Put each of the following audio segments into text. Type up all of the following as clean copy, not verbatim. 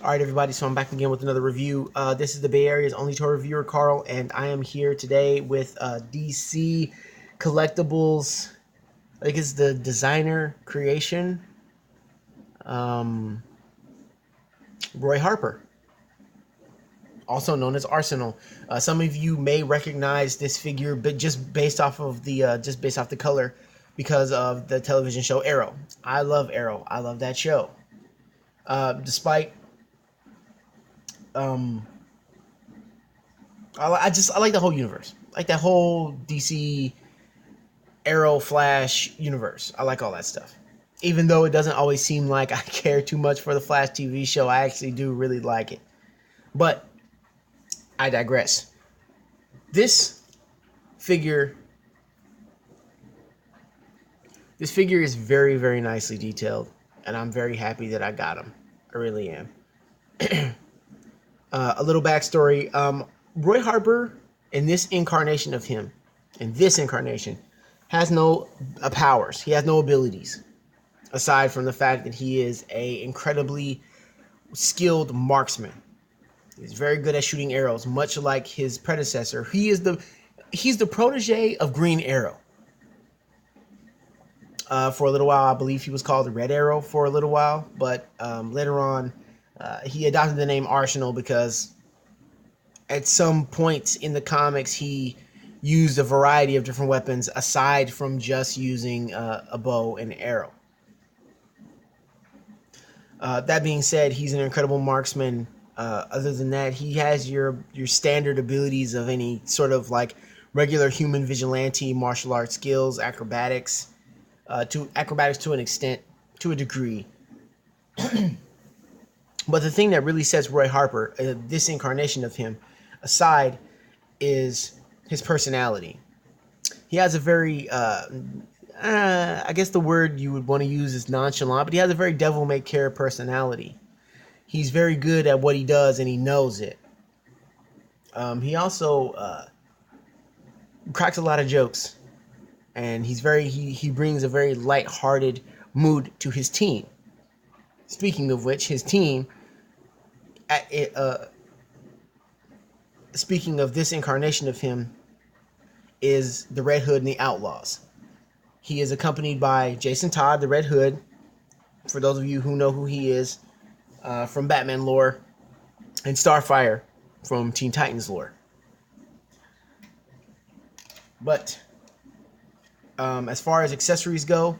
All right, everybody, so I'm back again with another review. This is the Bay Area's only toy reviewer, Carl, and I am here today with DC Collectibles. I think it's the designer creation, um, Roy Harper, also known as Arsenal. Some of you may recognize this figure, but just based off the color, because of the television show Arrow. I love Arrow. I love that show. Despite I like the whole universe, like that whole DC Arrow Flash universe. I like all that stuff. Even though it doesn't always seem like I care too much for the Flash TV show, I actually do really like it. But I digress. This figure, is very, very nicely detailed, and I'm very happy that I got him. I really am. A little backstory. Roy Harper, in this incarnation, has no powers. He has no abilities, aside from the fact that he is a incredibly skilled marksman. He's very good at shooting arrows, much like his predecessor. He's the protege of Green Arrow. For a little while, I believe he was called Red Arrow for a little while, but later on, he adopted the name Arsenal because at some point in the comics, he used a variety of different weapons aside from just using a bow and arrow. That being said, he's an incredible marksman. Other than that, he has your standard abilities of any sort of like regular human vigilante martial arts skills, acrobatics to an extent, to a degree. But the thing that really sets Roy Harper, this incarnation of him, aside is his personality. He has a very, I guess the word you would want to use is nonchalant, but he has a very devil-may-care personality. He's very good at what he does, and he knows it. He also cracks a lot of jokes, and he brings a very light-hearted mood to his team. Speaking of which, his team, speaking of this incarnation of him, is the Red Hood and the Outlaws. He is accompanied by Jason Todd, the Red Hood, for those of you who know who he is, from Batman lore, and Starfire from Teen Titans lore. But as far as accessories go,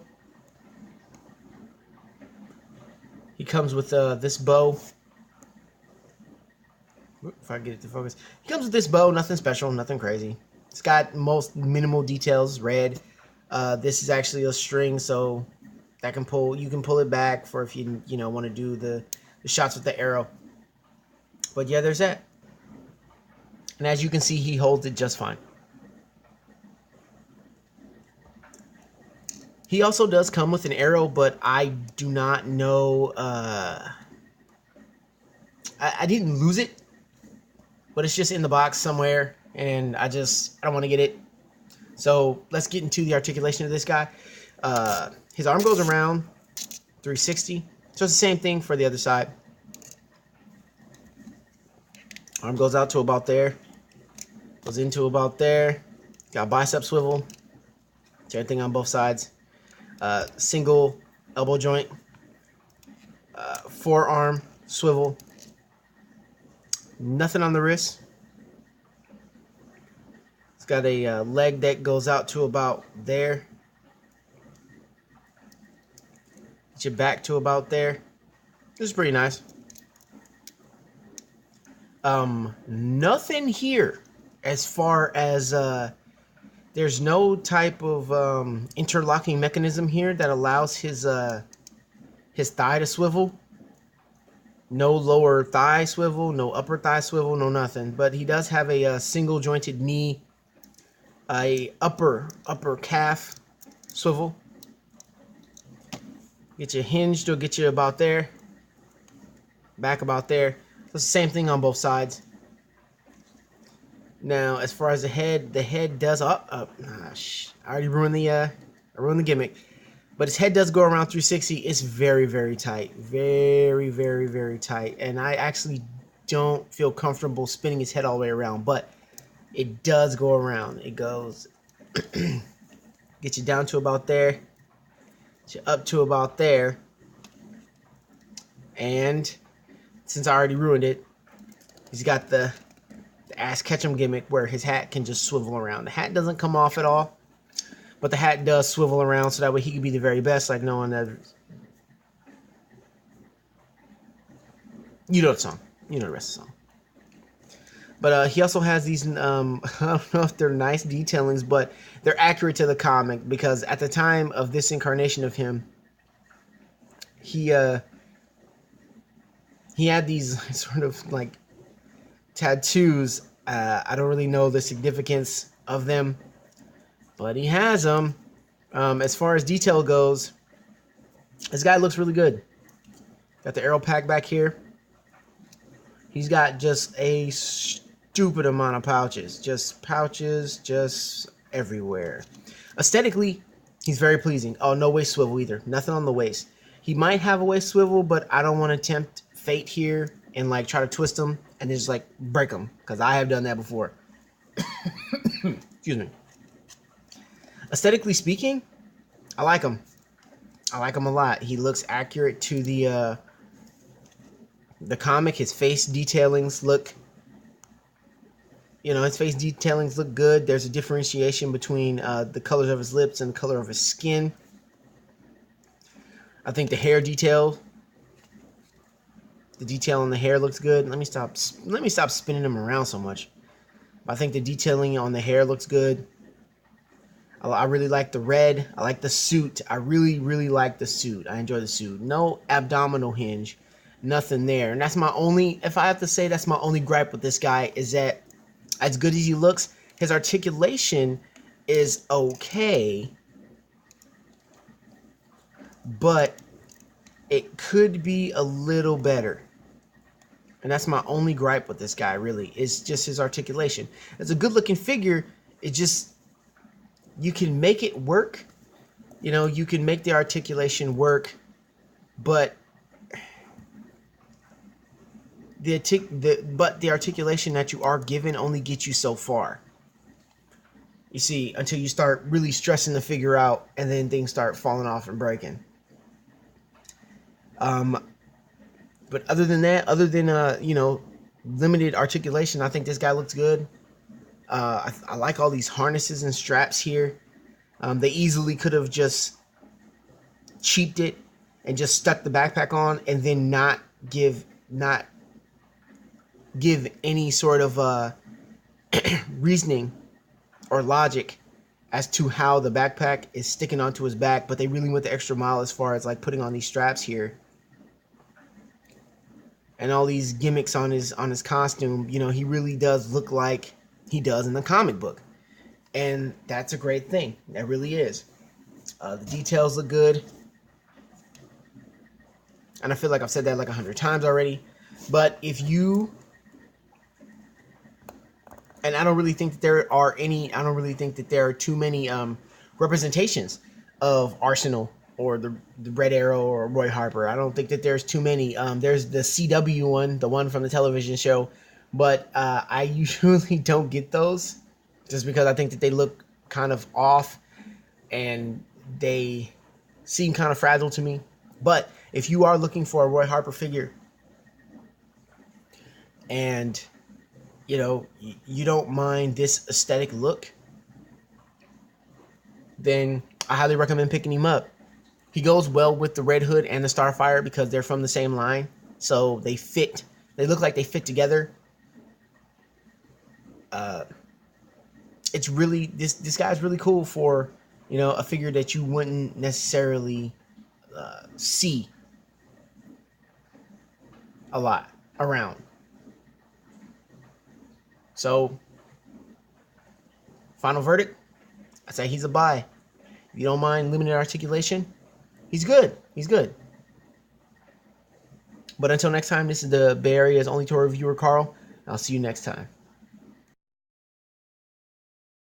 he comes with this bow. If I get it to focus. He comes with this bow, nothing special, nothing crazy. It's got most minimal details, red. This is actually a string, so that you can pull it back for if you want to do the shots with the arrow. But yeah, there's that. And as you can see, he holds it just fine. He also does come with an arrow, but I do not know. I didn't lose it, but it's just in the box somewhere, and I don't want to get it. So let's get into the articulation of this guy. His arm goes around 360, so it's the same thing for the other side. Arm goes out to about there, goes into about there. Got bicep swivel. Same thing on both sides. Single elbow joint, forearm swivel. Nothing on the wrist. It's got a leg that goes out to about there. Get your back to about there. This is pretty nice. Nothing here as far as there's no type of interlocking mechanism here that allows his thigh to swivel. No lower thigh swivel, no upper thigh swivel, no nothing. But he does have a single jointed knee, a upper calf swivel. Get you hinged, will get you about there. Back about there. It's the same thing on both sides. Now, as far as the head does I already ruined the gimmick. But his head does go around 360. It's very, very tight. Very, very, very tight. And I actually don't feel comfortable spinning his head all the way around. But it does go around. It goes... get you down to about there. Get you up to about there. And since I already ruined it, he's got the ass ketchum gimmick where his hat can just swivel around. The hat doesn't come off at all. But the hat does swivel around so that way he can be the very best like no one others. You know the song. You know the rest of the song. But he also has these, I don't know if they're nice detailings, but they're accurate to the comic because at the time of this incarnation of him, he had these sort of like tattoos. I don't really know the significance of them, but he has them. As far as detail goes, this guy looks really good. Got the arrow pack back here. He's got just a stupid amount of pouches. Just pouches just everywhere. Aesthetically, he's very pleasing. Oh, no waist swivel either. Nothing on the waist. He might have a waist swivel, but I don't want to tempt fate here and like try to twist him and just like break him because I have done that before. Excuse me. Aesthetically speaking, I like him. I like him a lot. He looks accurate to the comic. His face detailings look, his face detailings look good. There's a differentiation between the colors of his lips and the color of his skin. I think the hair detail, the detail on the hair looks good. Let me stop spinning him around so much. I think the detailing on the hair looks good. I really like the red. I like the suit. I really, really like the suit. I enjoy the suit. No abdominal hinge. Nothing there. And that's my only, if I have to say, that's my only gripe with this guy is that as good as he looks, his articulation is okay. But it could be a little better. And that's my only gripe with this guy, really. It's just his articulation. It's a good-looking figure. It just... you can make it work, you can make the articulation work, but the articulation that you are given only gets you so far. You see, until you start really stressing the figure out, and then things start falling off and breaking. But other than that, limited articulation, I think this guy looks good. I like all these harnesses and straps here. They easily could have just cheaped it and just stuck the backpack on and then not give any sort of reasoning or logic as to how the backpack is sticking onto his back, but they really went the extra mile as far as like putting on these straps here. And all these gimmicks on his costume, he really does look like he does in the comic book. And that's a great thing. That really is. The details look good. And I feel like I've said that like 100 times already. But if you... and I don't really think that there are too many representations of Arsenal or the Red Arrow or Roy Harper. I don't think that there's too many. There's the CW one, the one from the television show. But I usually don't get those just because I think that they look kind of off and they seem kind of fragile to me. But if you are looking for a Roy Harper figure and, you don't mind this aesthetic look, then I highly recommend picking him up. He goes well with the Red Hood and the Starfire because they're from the same line. So they fit. They look like they fit together. It's really this guy's really cool for a figure that you wouldn't necessarily see a lot around. So final verdict, I say he's a buy. If you don't mind limited articulation, he's good. He's good. But until next time, this is the Bay Area's only toy reviewer, Carl. I'll see you next time.